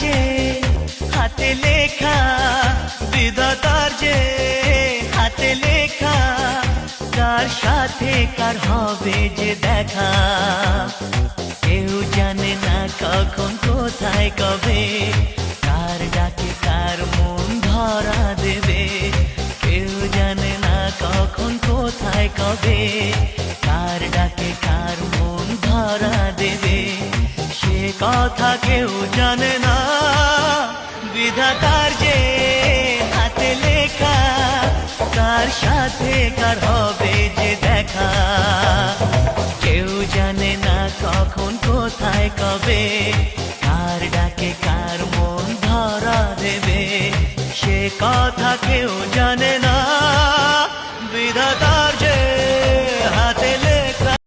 যে হাতে লেখা, বিধাতার যে হাতে লেখা, কার সাথে কার হবে যে দেখা। কেউ জানে না কখন কোথায় কবে, কার ডাকে কার মন ধরা দেবে। কেউ জানে না কখন কোথায় কবে, কার ডাকে কার মন ধরা দেবে। সে কথা কেউ জানে না, বিধাতার যে হাতে লেখা, কার সাথে কার হবে যে দেখা। কেউ জানে না কখন কোথায় কবে, কার ডাকে কার মন ধরা দেবে। সে কথা কেউ জানে না।